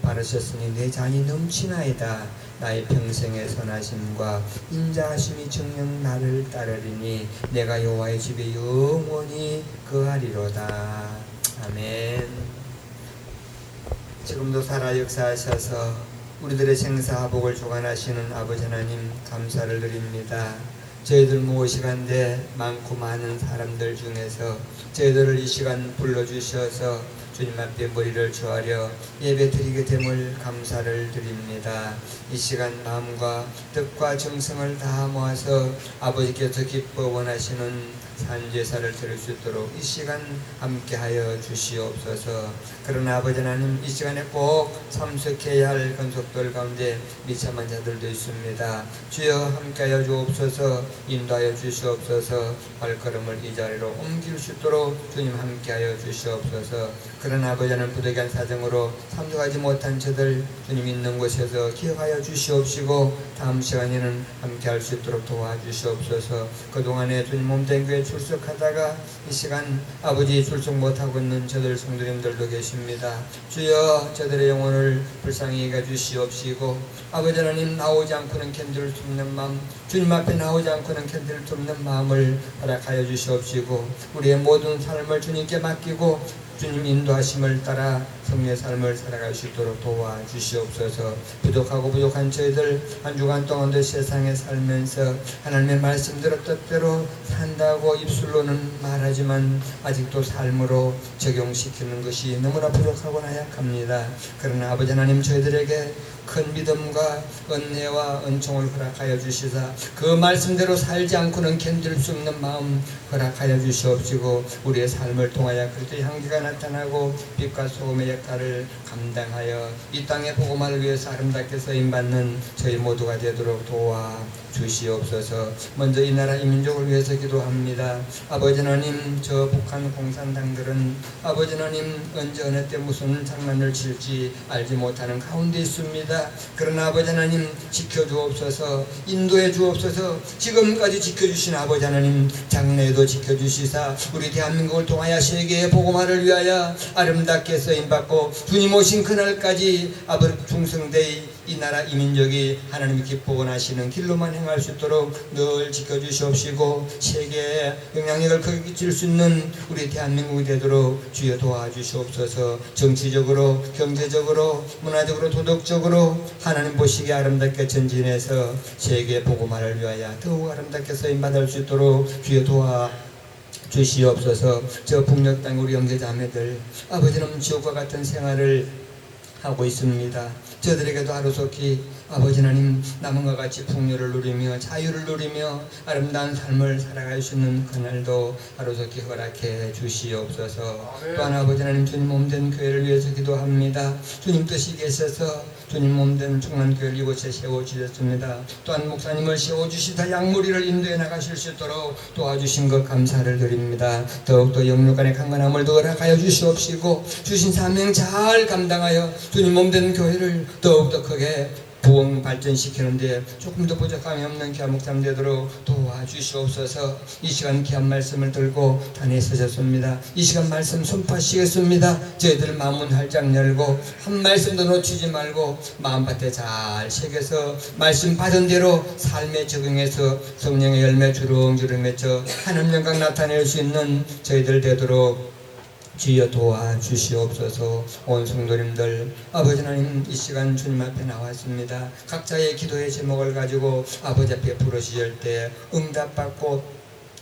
바르셨으니 내 잔이 넘치나이다. 나의 평생의 선하심과 인자하심이 정녕 나를 따르리니 내가 여호와의 집에 영원히 거하리로다. 아멘. 지금도 살아 역사하셔서 우리들의 생사복을 주관하시는 아버지 하나님 감사를 드립니다. 저희들 시간대 많고 많은 사람들 중에서 저희들을 이 시간 불러주셔서 주님 앞에 머리를 조아려 예배드리게 됨을 감사를 드립니다. 이 시간 마음과 뜻과 정성을 다 모아서 아버지께서 기뻐 원하시는 산제사를 드릴 수 있도록 이 시간 함께하여 주시옵소서. 그러나 아버지 하나님 이 시간에 꼭 참석해야 할 건속들 가운데 미참한 자들도 있습니다. 주여 함께하여 주옵소서. 인도하여 주시옵소서. 발걸음을 이 자리로 옮길 수 있도록 주님 함께하여 주시옵소서. 그러나 아버지 하나님 부득이한 사정으로 참석하지 못한 저들 주님 있는 곳에서 기억하여 주시옵시고 다음 시간에는 함께할 수 있도록 도와주시옵소서. 그동안에 주님 몸된 교회 출석하다가 이 시간 아버지 출석 못하고 있는 저들 성도님들도 계십니다. 주여 저들의 영혼을 불쌍히 여겨 주시옵시고 아버지 하나님 나오지 않고는 견딜 수 없는 마음, 주님 앞에 나오지 않고는 견딜 수 없는 마음을 허락하여 주시옵시고 우리의 모든 삶을 주님께 맡기고 주님 인도하심을 따라 성례의 삶을 살아갈 수 있도록 도와주시옵소서. 부족하고 부족한 저희들 한 주간 동안도 세상에 살면서 하나님의 말씀대로 뜻대로 산다고 입술로는 말하지만 아직도 삶으로 적용시키는 것이 너무나 부족하고 나약합니다. 그러나 아버지 하나님 저희들에게 큰 믿음과 은혜와 은총을 허락하여 주시사 그 말씀대로 살지 않고는 견딜 수 없는 마음 허락하여 주시옵시고 우리의 삶을 통하여 그리스도의 향기가 나타나고 빛과 소금의 역할을 감당하여 이 땅의 복음을 위해서 아름답게 쓰임받는 저희 모두가 되도록 도와주시옵소서. 먼저 이 나라 이 민족을 위해서 기도합니다. 아버지 하나님 저 북한 공산당들은 아버지 하나님 언제 어느 때 무슨 장난을 칠지 알지 못하는 가운데 있습니다. 그러나 아버지 하나님 지켜주옵소서. 인도해 주옵소서. 지금까지 지켜주신 아버지 하나님 장래에도 지켜주시사 우리 대한민국을 통하여 세계의 복음화를 위하여 아름답게 쓰임받고 주님 오신 그날까지 아버지 중성되이 이 나라 이 민족이 하나님이 기뻐 원하시는 길로만 행할 수 있도록 늘 지켜주시옵시고 세계에 영향력을 크게 끼칠 수 있는 우리 대한민국이 되도록 주여 도와주시옵소서. 정치적으로 경제적으로 문화적으로 도덕적으로 하나님 보시기에 아름답게 전진해서 세계 복음화를 위하여 더욱 아름답게 쓰임받을 수 있도록 주여 도와주시옵소서. 저 북녘 땅 우리 형제자매들 아버지는 지옥과 같은 생활을 하고 있습니다. 저들에게도 하루속히 아버지 하나님 남은과 같이 풍요를 누리며 자유를 누리며 아름다운 삶을 살아갈 수 있는 그날도 하루속히 허락해 주시옵소서. 또한 아버지 하나님 주님 몸된 교회를 위해서 기도합니다. 주님 뜻이 계셔서 주님 몸된 중앙교회를 이곳에 세워주셨습니다. 또한 목사님을 세워주시다 양무리를 인도해 나가실 수 있도록 도와주신 것 감사를 드립니다. 더욱더 영육간의 강건함을 더 허락하여 주시옵시고 주신 사명 잘 감당하여 주님 몸된 교회를 더욱더 크게 부흥 발전시키는데 조금 더 부족함이 없는 귀한 목사님 되도록 도와주시옵소서. 이 시간 귀한 말씀을 들고 단에 서셨습니다. 이 시간 말씀 선포하시겠습니다. 저희들 마음은 활짝 열고 한 말씀도 놓치지 말고 마음밭에 잘 새겨서 말씀 받은 대로 삶에 적용해서 성령의 열매 주렁주렁 맺어 하나님 영광 나타낼 수 있는 저희들 되도록 주여 도와주시옵소서. 온 성도님들 아버지 하나님 이 시간 주님 앞에 나왔습니다. 각자의 기도의 제목을 가지고 아버지 앞에 부르실 때 응답받고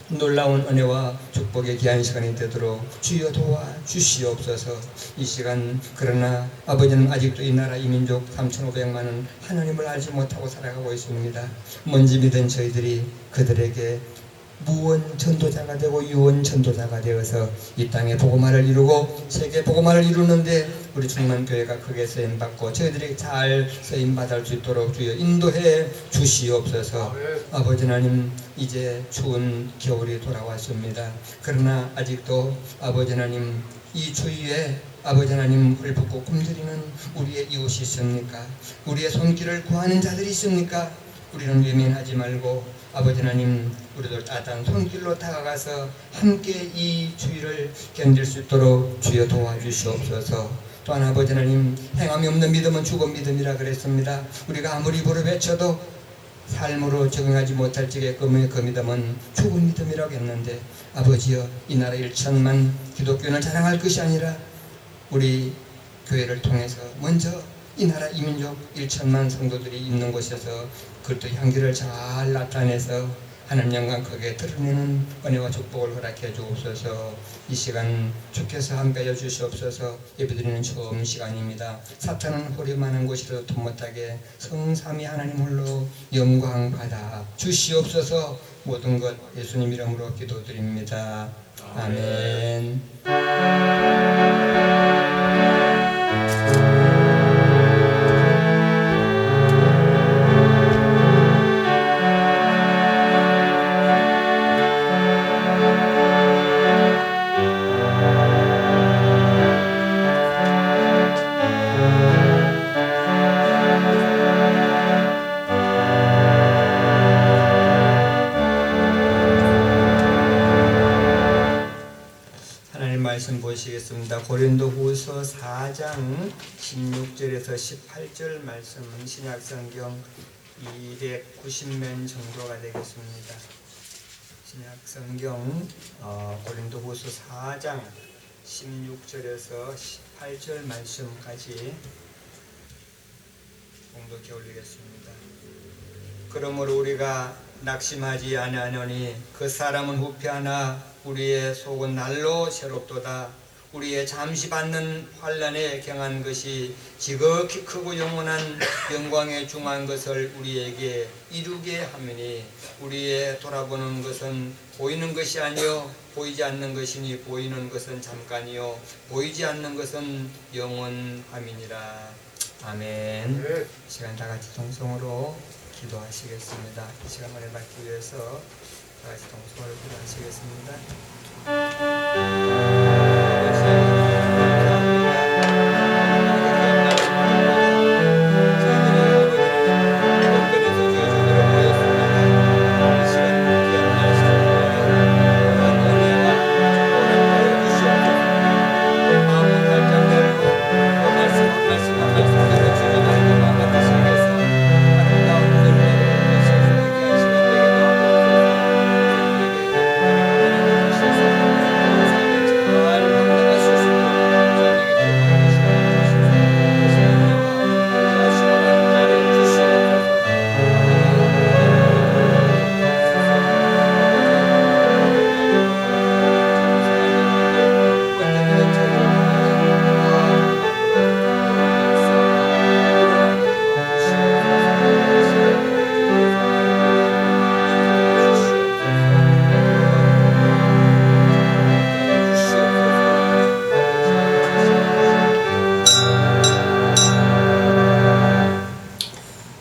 놀라운 은혜와 축복의 귀한 시간이 되도록 주여 도와주시옵소서. 이 시간 그러나 아버지는 아직도 이 나라 이 민족 3,500만은 하나님을 알지 못하고 살아가고 있습니다. 먼지 믿은 저희들이 그들에게 무원 전도자가 되고 유원 전도자가 되어서 이 땅에 복음화를 이루고 세계 복음화를 이루는데 우리 충만교회가 크게 쓰임받고 저희들이 잘 쓰임받을 수 있도록 주여 인도해 주시옵소서. 아버지 하나님 이제 추운 겨울이 돌아왔습니다. 그러나 아직도 아버지 하나님 이 추위에 아버지 하나님 헐벗고 굶주리는 우리의 이웃이 있습니까? 우리의 손길을 구하는 자들이 있습니까? 우리는 외면하지 말고 아버지 하나님 우리들 따뜻한 손길로 다가가서 함께 이 주의를 견딜 수 있도록 주여 도와주시옵소서. 또한 아버지 하나님, 행함이 없는 믿음은 죽은 믿음이라 그랬습니다. 우리가 아무리 입으로 외쳐도 삶으로 적응하지 못할 적에 그 믿음은 죽은 믿음이라고 했는데, 아버지여, 이 나라 1천만 기독교인을 자랑할 것이 아니라 우리 교회를 통해서 먼저 이 나라 이민족 1천만 성도들이 있는 곳에서 그것도 향기를 잘 나타내서 하나님 영광 크게 드러내는 은혜와 축복을 허락해 주옵소서. 이 시간 주께서 함께해 주시옵소서. 예배드리는 처음 시간입니다. 사탄은 호림하는 곳이라도 돈 못하게 성삼위 하나님 홀로 영광 받아 주시옵소서. 모든 것 예수님 이름으로 기도드립니다. 아멘. 말씀 보시겠습니다. 고린도후서 4장 16절에서 18절 말씀은 신약성경 290면 정도가 되겠습니다. 신약성경 고린도후서 4장 16절에서 18절 말씀까지 공독해 올리겠습니다. 그러므로 우리가 낙심하지 아니하노니 그 사람은 후패하나 우리의 속은 날로 새롭도다. 우리의 잠시 받는 환난에 경한 것이 지극히 크고 영원한 영광에 중한 것을 우리에게 이루게 하매니 우리의 돌아보는 것은 보이는 것이 아니요 보이지 않는 것이니 보이는 것은 잠깐이요 보이지 않는 것은 영원함이니라. 아멘. 이 시간 다 같이 동성으로 기도하시겠습니다. 이 시간 은혜 받기 위해서 다 같이 동성으로 기도하시겠습니다.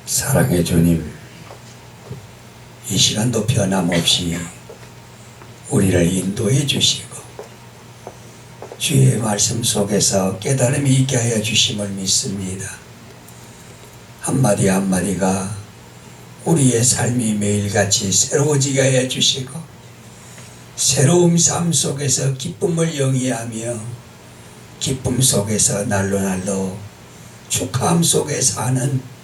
사랑의 주님, 이 시간도 변함없이 우리를 인도해 주시고 주의 말씀 속에서 깨달음이 있게 하여 주심을 믿습니다. 한마디 한마디가 우리의 삶이 매일같이 새로워지게 하여 주시고 새로운 삶 속에서 기쁨을 영위하며 기쁨 속에서 날로 날로 축하함 속에 사는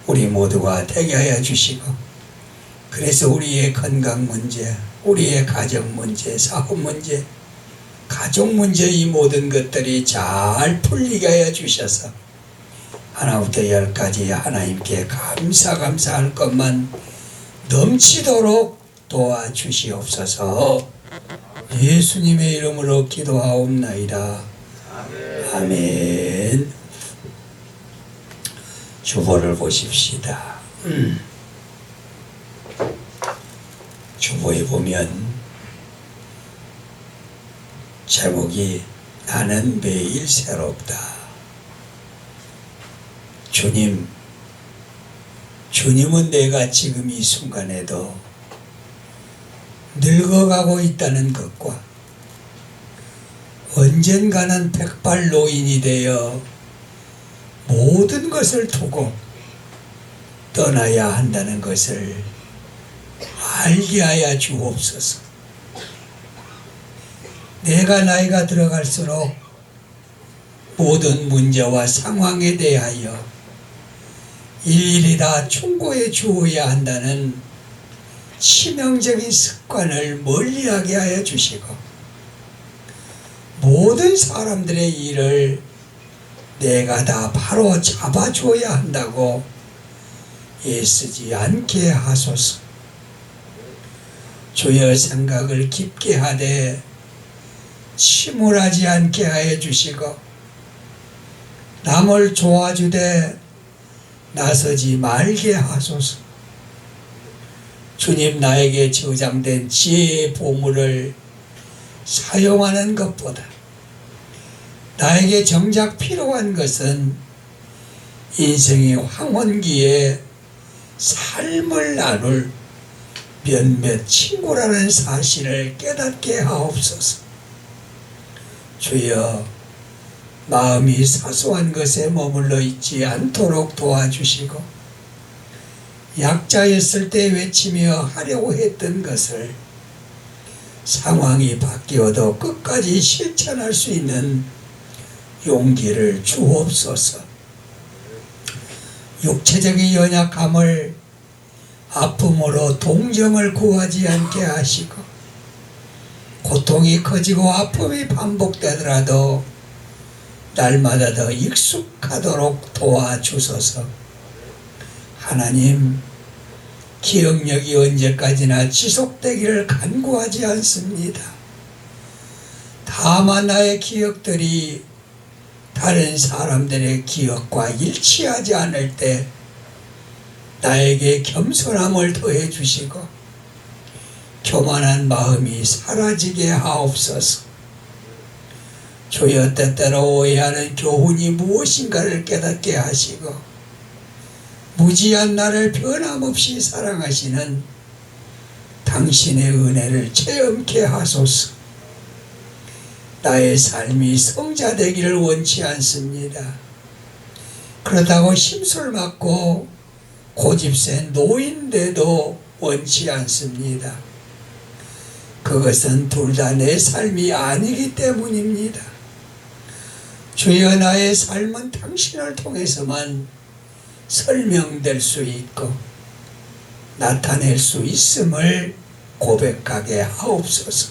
우리 모두가 되게 하여 주시고, 그래서 우리의 건강 문제, 우리의 가정 문제, 사업 문제, 가족 문제, 이 모든 것들이 잘 풀리게 하여 주셔서 하나부터 10까지 하나님께 감사할 것만 넘치도록 도와주시옵소서. 예수님의 이름으로 기도하옵나이다. 아멘. 주보를 보십시다. 주보에 보면 제목이 나는 매일 새롭다. 주님은 내가 지금 이 순간에도 늙어가고 있다는 것과 언젠가는 백발 노인이 되어 모든 것을 두고 떠나야 한다는 것을 알게 하여 주옵소서. 내가 나이가 들어갈수록 모든 문제와 상황에 대하여 일일이 다 충고해 주어야 한다는 치명적인 습관을 멀리하게 하여 주시고, 모든 사람들의 일을 내가 다 바로 잡아줘야 한다고 애쓰지 않게 하소서. 주여, 생각을 깊게 하되 침울하지 않게 하여 주시고, 남을 도와주되 나서지 말게 하소서. 주님, 나에게 저장된 지혜의 보물을 사용하는 것보다 나에게 정작 필요한 것은 인생의 황혼기에 삶을 나눌 몇몇 친구라는 사실을 깨닫게 하옵소서. 주여, 마음이 사소한 것에 머물러 있지 않도록 도와주시고, 약자였을 때 외치며 하려고 했던 것을 상황이 바뀌어도 끝까지 실천할 수 있는 용기를 주옵소서. 육체적인 연약함을 아픔으로 동정을 구하지 않게 하시고, 고통이 커지고 아픔이 반복되더라도 날마다 더 익숙하도록 도와주소서. 하나님, 기억력이 언제까지나 지속되기를 간구하지 않습니다. 다만 나의 기억들이 다른 사람들의 기억과 일치하지 않을 때 나에게 겸손함을 더해 주시고 교만한 마음이 사라지게 하옵소서. 주여, 때때로 오해하는 교훈이 무엇인가를 깨닫게 하시고 무지한 나를 변함없이 사랑하시는 당신의 은혜를 체험케 하소서. 나의 삶이 성자되기를 원치 않습니다. 그렇다고 힘술 맞고 고집센 노인돼도 원치 않습니다. 그것은 둘 다 내 삶이 아니기 때문입니다. 주여, 나의 삶은 당신을 통해서만 설명될 수 있고 나타낼 수 있음을 고백하게 하옵소서.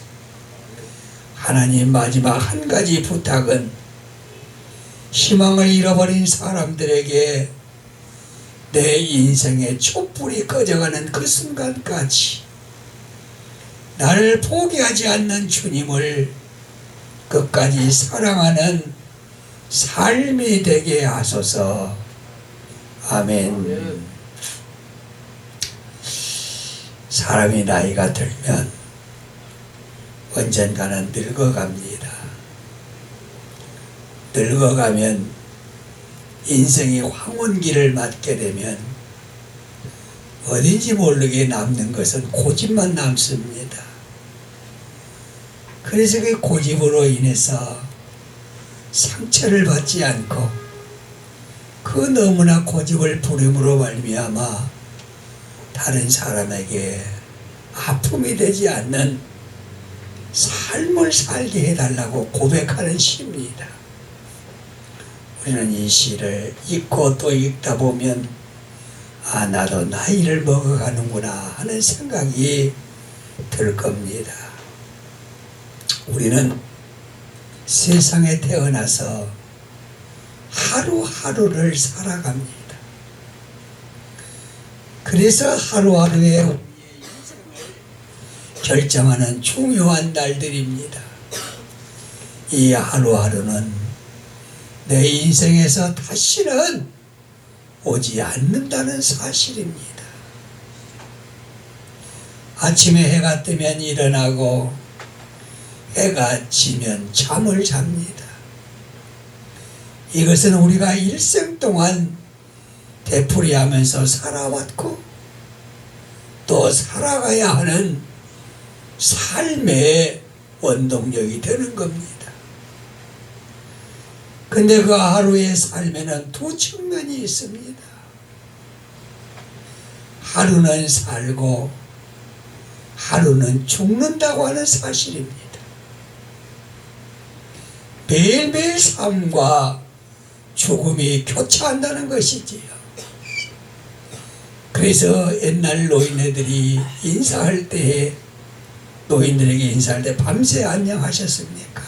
하나님, 마지막 한 가지 부탁은 희망을 잃어버린 사람들에게 내 인생의 촛불이 꺼져가는 그 순간까지 나를 포기하지 않는 주님을 끝까지 사랑하는 삶이 되게 하소서. 아멘. 사람이 나이가 들면 언젠가는 늙어갑니다. 늙어가면 인생의 황혼기를 맞게 되면 어딘지 모르게 남는 것은 고집만 남습니다. 그래서 그 고집으로 인해서 상처를 받지 않고 그 너무나 고집을 부림으로 말미암아 다른 사람에게 아픔이 되지 않는 삶을 살게 해달라고 고백하는 시입니다. 우리는 이 시를 읽고 또 읽다 보면 아, 나도 나이를 먹어가는구나 하는 생각이 들 겁니다. 우리는 세상에 태어나서 하루하루를 살아갑니다. 그래서 하루하루의 우리의 인생을 결정하는 중요한 날들입니다. 이 하루하루는 내 인생에서 다시는 오지 않는다는 사실입니다. 아침에 해가 뜨면 일어나고 해가 지면 잠을 잡니다. 이것은 우리가 일생 동안 되풀이하면서 살아왔고 또 살아가야 하는 삶의 원동력이 되는 겁니다. 근데 그 하루의 삶에는 두 측면이 있습니다. 하루는 살고 하루는 죽는다고 하는 사실입니다. 매일매일 삶과 죽음이 교차한다는 것이지요. 그래서 옛날 노인네들이 인사할 때, 노인들에게 인사할 때 밤새 안녕하셨습니까?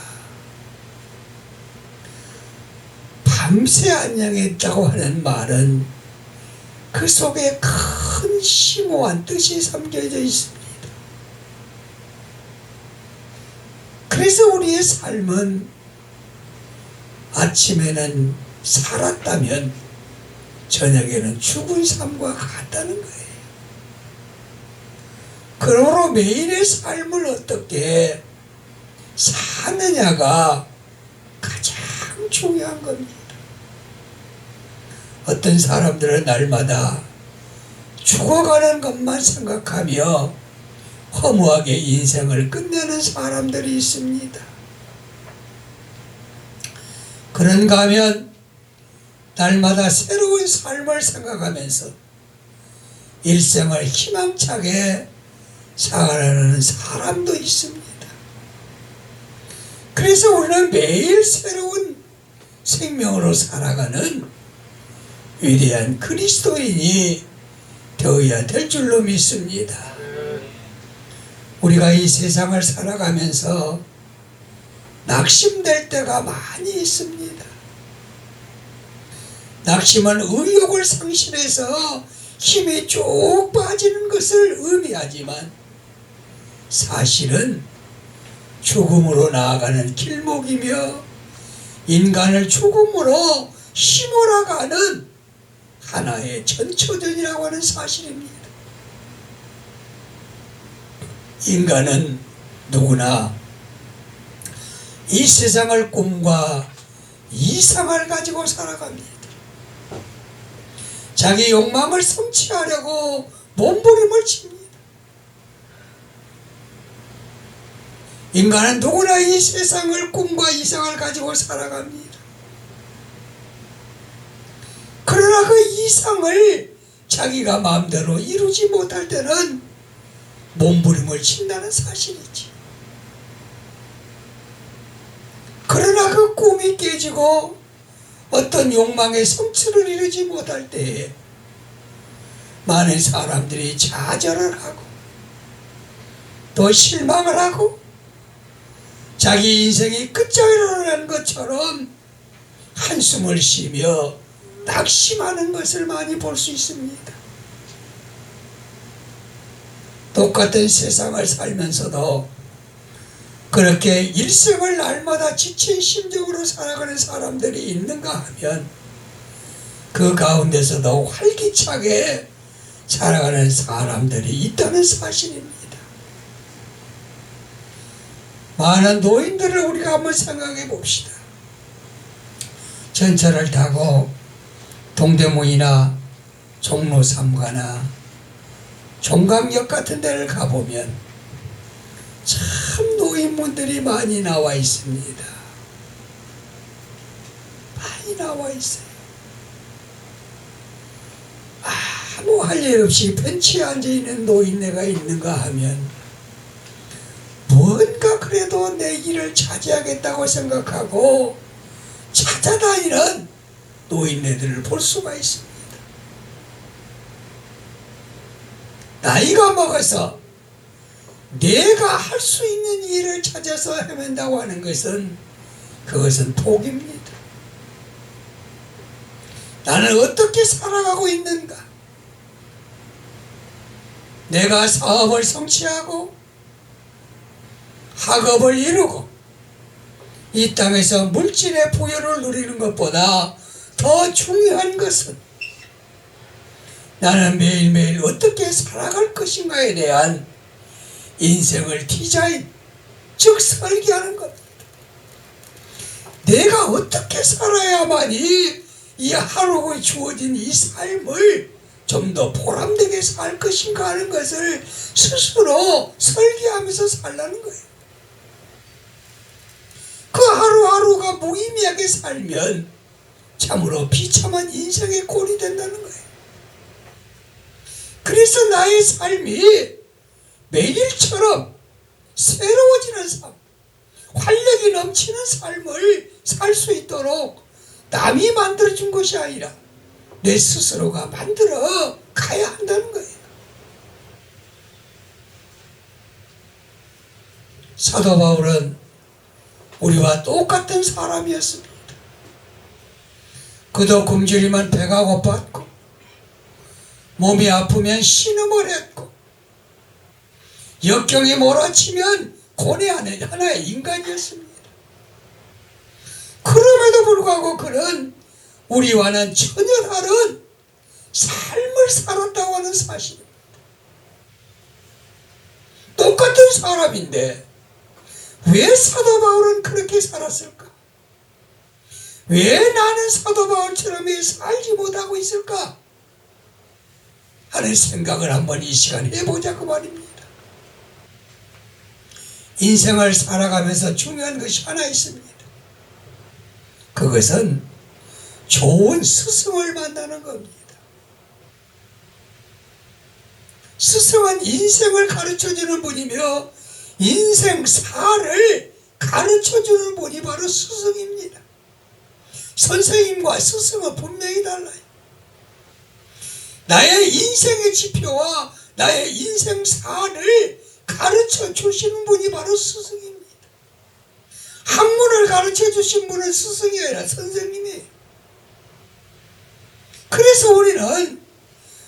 밤새 안녕했다고 하는 말은 그 속에 큰 심오한 뜻이 담겨져 있습니다. 그래서 우리의 삶은 아침에는 살았다면 저녁에는 죽은 삶과 같다는 거예요. 그러므로 매일의 삶을 어떻게 사느냐가 가장 중요한 겁니다. 어떤 사람들은 날마다 죽어가는 것만 생각하며 허무하게 인생을 끝내는 사람들이 있습니다. 그런가 하면 날마다 새로운 삶을 생각하면서 일생을 희망차게 살아가는 사람도 있습니다. 그래서 우리는 매일 새로운 생명으로 살아가는 위대한 그리스도인이 되어야 될 줄로 믿습니다. 우리가 이 세상을 살아가면서 낙심될 때가 많이 있습니다. 낙심은 의욕을 상실해서 힘이 쭉 빠지는 것을 의미하지만 사실은 죽음으로 나아가는 길목이며 인간을 죽음으로 힘몰아가는 하나의 전초전이라고 하는 사실입니다. 인간은 누구나 이 세상을 꿈과 이상을 가지고 살아갑니다. 자기 욕망을 성취하려고 몸부림을 칩니다. 인간은 누구나 이 세상을 꿈과 이상을 가지고 살아갑니다. 그러나 그 이상을 자기가 마음대로 이루지 못할 때는 몸부림을 친다는 사실이지. 그러나 그 꿈이 깨지고 어떤 욕망의 성취를 이루지 못할 때에 많은 사람들이 좌절을 하고 또 실망을 하고 자기 인생이 끝장이라는 것처럼 한숨을 쉬며 낙심하는 것을 많이 볼 수 있습니다. 똑같은 세상을 살면서도 그렇게 일생을 날마다 지친 심정으로 살아가는 사람들이 있는가 하면 그 가운데서도 활기차게 살아가는 사람들이 있다는 사실입니다. 많은 노인들을 우리가 한번 생각해 봅시다. 전철을 타고 동대문이나 종로 3가나 종강역 같은 데를 가보면 참 노인분들이 많이 나와 있습니다. 많이 나와 있어요. 아무 할 일 없이 벤치에 앉아있는 노인네가 있는가 하면 뭔가 그래도 내 일을 차지하겠다고 생각하고 찾아다니는 노인네들을 볼 수가 있습니다. 나이가 먹어서 내가 할 수 있는 일을 찾아서 헤맨다고 하는 것은 그것은 복입니다. 나는 어떻게 살아가고 있는가? 내가 사업을 성취하고 학업을 이루고 이 땅에서 물질의 부여를 누리는 것보다 더 중요한 것은 나는 매일매일 어떻게 살아갈 것인가에 대한 인생을 디자인, 즉 설계하는 겁니다. 내가 어떻게 살아야만이 이 하루에 주어진 이 삶을 좀 더 보람되게 살 것인가 하는 것을 스스로 설계하면서 살라는 거예요. 그 하루하루가 무의미하게 살면 참으로 비참한 인생의 꼴이 된다는 거예요. 그래서 나의 삶이 매일처럼 새로워지는 삶, 활력이 넘치는 삶을 살 수 있도록 남이 만들어준 것이 아니라 내 스스로가 만들어 가야 한다는 거예요. 사도 바울은 우리와 똑같은 사람이었습니다. 그도 굶주리면 배가 고팠고 몸이 아프면 신음을 했고 역경이 몰아치면 고뇌하는 하나의 인간이었습니다. 그럼에도 불구하고 그는 우리와는 전혀 다른 삶을 살았다고 하는 사실입니다. 똑같은 사람인데 왜 사도 바울은 그렇게 살았을까? 왜 나는 사도 바울처럼 살지 못하고 있을까? 하는 생각을 한번 이 시간에 해보자고 말입니다. 인생을 살아가면서 중요한 것이 하나 있습니다. 그것은 좋은 스승을 만나는 겁니다. 스승은 인생을 가르쳐주는 분이며 인생사를 가르쳐주는 분이 바로 스승입니다. 선생님과 스승은 분명히 달라요. 나의 인생의 지표와 나의 인생사를 가르쳐 주시는 분이 바로 스승입니다. 학문을 가르쳐 주신 분은 스승이 아니라 선생님이에요. 그래서 우리는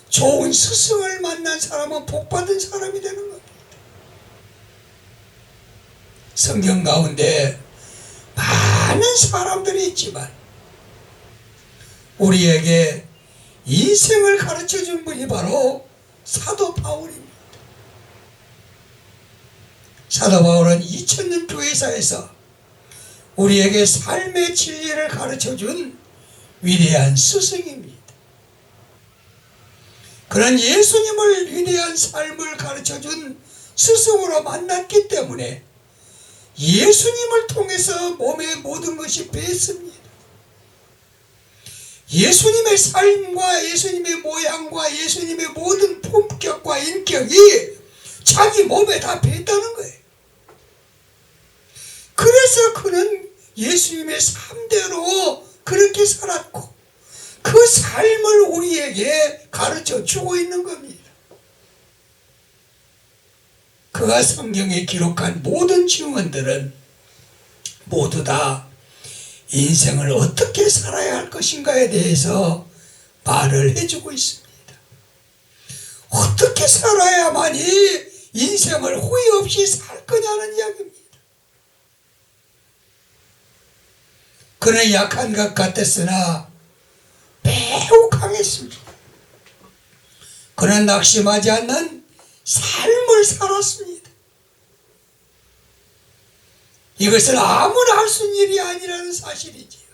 좋은 스승을 만난 사람은 복받은 사람이 되는 겁니다. 성경 가운데 많은 사람들이 있지만 우리에게 인생을 가르쳐준 분이 바로 사도 바울입니다. 사도 바울은 2000년 교회사에서 우리에게 삶의 진리를 가르쳐준 위대한 스승입니다. 그런 예수님을 위대한 삶을 가르쳐준 스승으로 만났기 때문에 예수님을 통해서 몸의 모든 것이 배습니다. 예수님의 삶과 예수님의 모양과 예수님의 모든 품격과 인격이 자기 몸에 다 배했다는 거예요. 그래서 그는 예수님의 삶대로 그렇게 살았고 그 삶을 우리에게 가르쳐 주고 있는 겁니다. 그가 성경에 기록한 모든 증언들은 모두 다 인생을 어떻게 살아야 할 것인가에 대해서 말을 해주고 있습니다. 어떻게 살아야만이 인생을 후회 없이 살 거냐는 이야기입니다. 그는 약한 것 같았으나 매우 강했습니다. 그는 낙심하지 않는 삶을 살았습니다. 이것은 아무나 할 수 있는 일이 아니라는 사실이지요.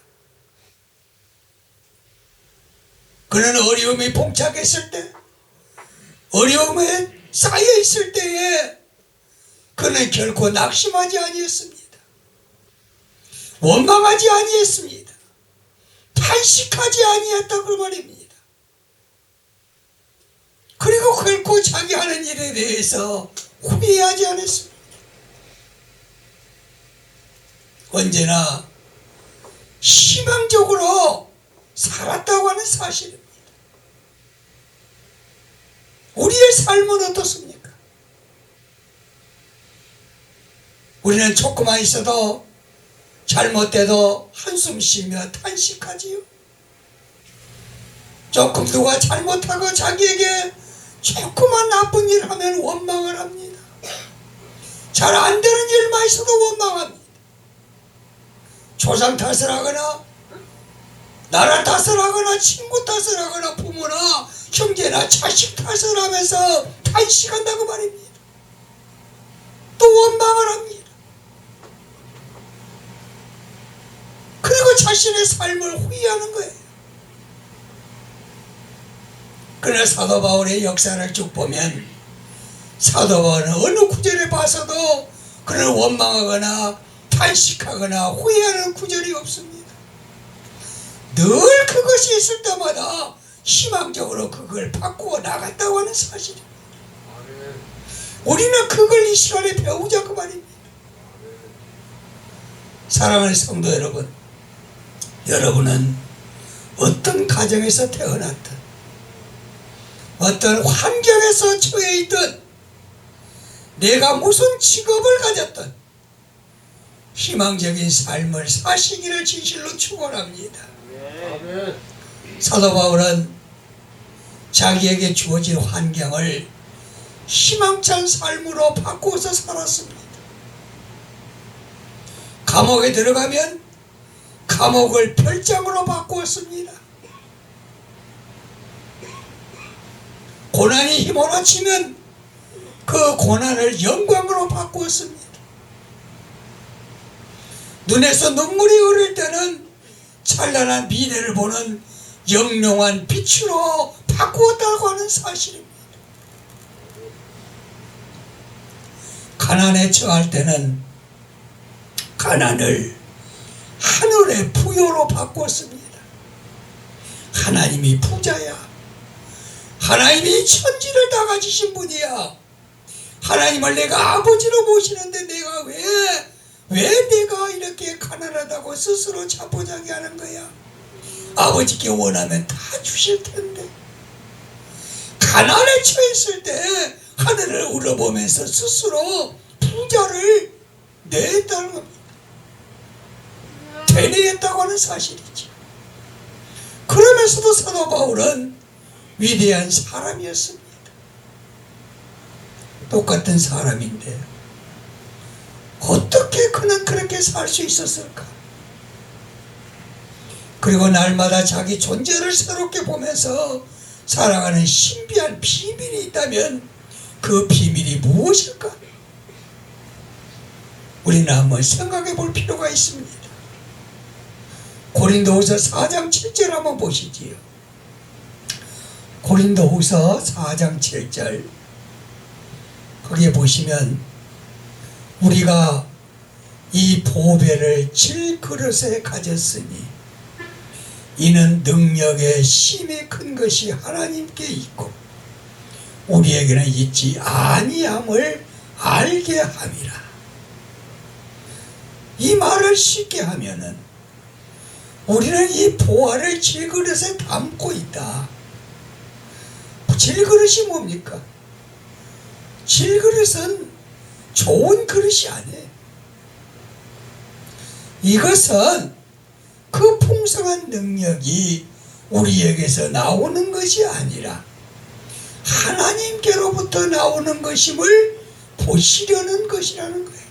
그는 어려움이 봉착했을 때, 어려움에 쌓여 있을 때에 그는 결코 낙심하지 아니했습니다. 원망하지 아니했습니다. 탄식하지 아니했다고 말입니다. 그리고 결코 자기 하는 일에 대해서 후회하지 않았습니다. 언제나 희망적으로 살았다고 하는 사실입니다. 우리의 삶은 어떻습니까? 우리는 조금만 있어도 잘못돼도 한숨 쉬며 탄식하지요. 조금 누가 잘못하고 자기에게 조그만 나쁜 일 하면 원망을 합니다. 잘 안 되는 일만 있어도 원망합니다. 조상 탓을 하거나 나라 탓을 하거나 친구 탓을 하거나 부모나 형제나 자식 탓을 하면서 탄식한다고 말입니다. 또 원망을 합니다. 그리고 자신의 삶을 후회하는 거예요. 그러나 사도 바울의 역사를 쭉 보면 사도 바울은 어느 구절에 봐서도 그를 원망하거나 탄식하거나 후회하는 구절이 없습니다. 늘 그것이 있을 때마다 희망적으로 그걸 바꾸어 나갔다고 하는 사실입니다. 우리는 그걸 이 시간에 배우자고 말입니다. 사랑하는 성도 여러분, 여러분은 어떤 가정에서 태어났든 어떤 환경에서 처해 있든 내가 무슨 직업을 가졌든 희망적인 삶을 사시기를 진실로 축원합니다. 사도 바울은 자기에게 주어진 환경을 희망찬 삶으로 바꾸어서 살았습니다. 감옥에 들어가면 감옥을 별장으로 바꾸었습니다. 고난이 휘몰아치면 그 고난을 영광으로 바꾸었습니다. 눈에서 눈물이 흐를 때는 찬란한 미래를 보는 영롱한 빛으로 바꾸었다고 하는 사실입니다. 가난에 처할 때는 가난을 하늘의 부여로 바꾸었습니다. 하나님이 부자야. 하나님이 천지를 다 가지신 분이야. 하나님을 내가 아버지로 모시는데 내가 왜 내가 이렇게 가난하다고 스스로 자포자기하는 거야? 아버지께 원하면 다 주실 텐데. 가난에 처했을 때 하늘을 우러보면서 스스로 부자를 내했다는 겁니다. 되뇌했다고 하는 사실이지. 그러면서도 사도 바울은 위대한 사람이었습니다. 똑같은 사람인데 어떻게 그는 그렇게 살 수 있었을까? 그리고 날마다 자기 존재를 새롭게 보면서 살아가는 신비한 비밀이 있다면 그 비밀이 무엇일까? 우리는 한번 생각해 볼 필요가 있습니다. 고린도후서 4장 7절 한번 보시지요. 고린도후서 4장 7절, 거기에 보시면 우리가 이 보배를 질그릇에 가졌으니 이는 능력의 심히 큰 것이 하나님께 있고 우리에게는 있지 아니함을 알게 함이라. 이 말을 쉽게 하면은 우리는 이 보화를 질그릇에 담고 있다. 질그릇이 뭡니까? 질그릇은 좋은 그릇이 아니에요. 이것은 그 풍성한 능력이 우리에게서 나오는 것이 아니라 하나님께로부터 나오는 것임을 보시려는 것이라는 거예요.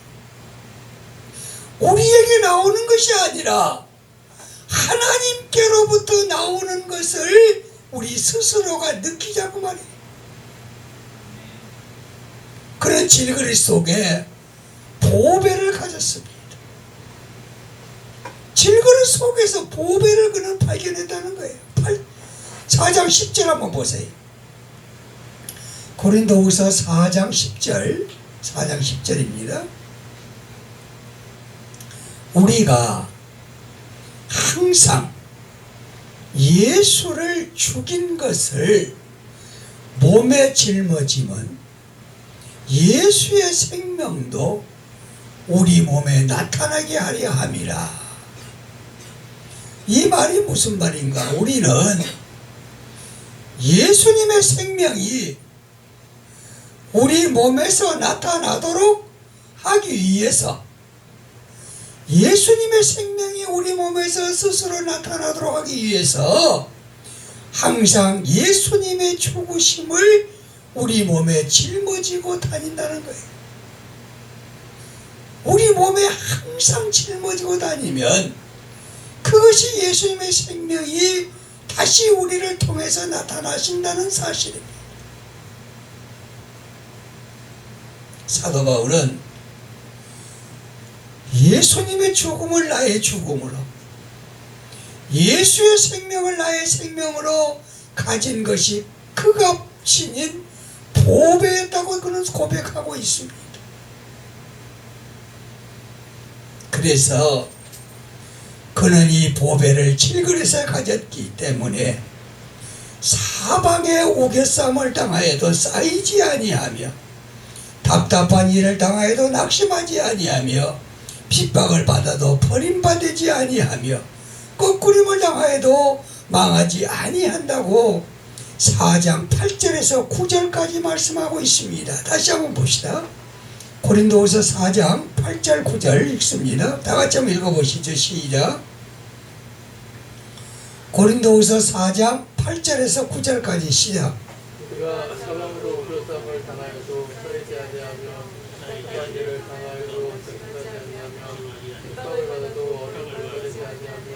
우리에게 나오는 것이 아니라 하나님께로부터 나오는 것을 우리 스스로가 느끼자고 말이에요. 그런 질그릇 속에 보배를 가졌습니다. 질그릇 속에서 보배를 그는 발견했다는 거예요. 4장 10절 한번 보세요. 고린도후서 4장 10절, 4장 10절입니다. 우리가 항상 예수를 죽인 것을 몸에 짊어지면 예수의 생명도 우리 몸에 나타나게 하려 함이라. 이 말이 무슨 말인가? 우리는 예수님의 생명이 우리 몸에서 나타나도록 하기 위해서, 예수님의 생명이 우리 몸에서 스스로 나타나도록 하기 위해서 항상 예수님의 죽으심을 우리 몸에 짊어지고 다닌다는 거예요. 우리 몸에 항상 짊어지고 다니면 그것이 예수님의 생명이 다시 우리를 통해서 나타나신다는 사실입니다. 사도 바울은 예수님의 죽음을 나의 죽음으로, 예수의 생명을 나의 생명으로 가진 것이 그 값인 보배였다고 그는 고백하고 있습니다. 그래서 그는 이 보배를 질그릇에 가졌기 때문에 사방에 우겨쌈을 당하여도 쌓이지 아니하며 답답한 일을 당하여도 낙심하지 아니하며 핍박을 받아도 버림받지 아니하며 꺾으림을 당하여도 망하지 아니한다고 4장 8절에서 9절까지 말씀하고 있습니다. 다시 한번 봅시다. 고린도후서 4장 8절 9절 읽습니다. 다 같이 한번 읽어보시죠. 시작. 고린도후서 4장 8절에서 9절까지 시작. 우리가 사방으로 우려쌈을 당하여도 서리지 아니하며 핍박한 일을 당하여도 생각하지 아니하며 핍박을 받아도 어려움을 받지 아니하며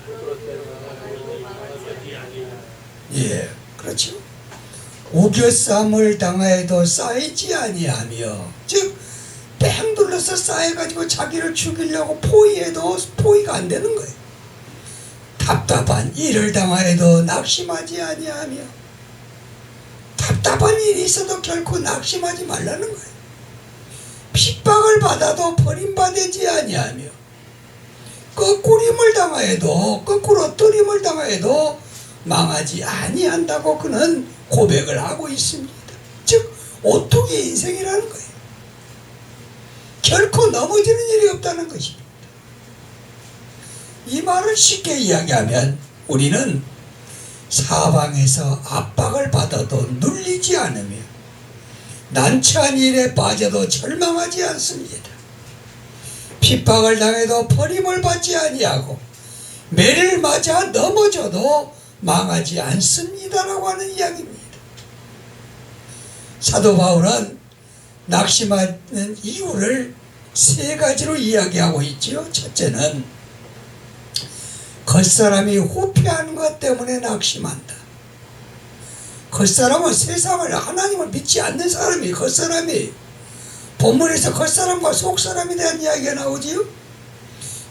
부끄럽게 당하여도 망하지 아니하며. 예, 그렇죠. 우겨쌈을 당하여도 쌓이지 아니하며, 즉 뺑 둘러서 쌓여가지고 자기를 죽이려고 포위해도 포위가 안 되는 거예요. 답답한 일을 당하여도 낙심하지 아니하며, 답답한 일이 있어도 결코 낙심하지 말라는 거예요. 핍박을 받아도 버림받지 아니하며, 거꾸림을 당하여도, 거꾸로 뜨림을 당하여도 망하지 아니한다고 그는 고백을 하고 있습니다. 즉 오뚜기 인생이라는 거예요. 결코 넘어지는 일이 없다는 것입니다. 이 말을 쉽게 이야기하면 우리는 사방에서 압박을 받아도 눌리지 않으며 난처한 일에 빠져도 절망하지 않습니다. 핍박을 당해도 버림을 받지 아니하고 매를 맞아 넘어져도 망하지 않습니다라고 하는 이야기입니다. 사도 바울은 낙심하는 이유를 세 가지로 이야기하고 있지요. 첫째는 겉사람이 후패하는 것 때문에 낙심한다. 겉사람은 세상을, 하나님을 믿지 않는 사람이 겉사람이, 본문에서 겉사람과 속사람에 대한 이야기가 나오지요.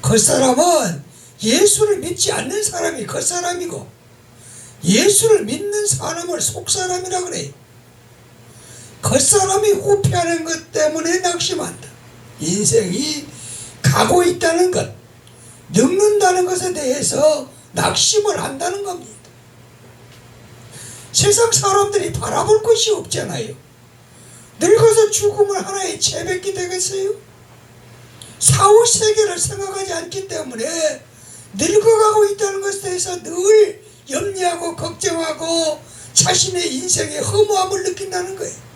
겉사람은 예수를 믿지 않는 사람이 겉사람이고 예수를 믿는 사람을 속사람이라 그래요. 겉사람이 후패하는 것 때문에 낙심한다. 인생이 가고 있다는 것, 늙는다는 것에 대해서 낙심을 한다는 겁니다. 세상 사람들이 바라볼 것이 없잖아요. 늙어서 죽으면 하나의 채백이 되겠어요? 사후세계를 생각하지 않기 때문에 늙어가고 있다는 것에 대해서 늘 염려하고 걱정하고 자신의 인생의 허무함을 느낀다는 거예요.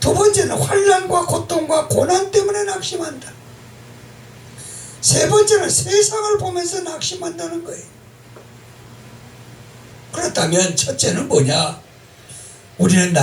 두 번째는 환난과 고통과 고난 때문에 낙심한다. 세 번째는 세상을 보면서 낙심한다는 거예요. 그렇다면 첫째는 뭐냐? 우리는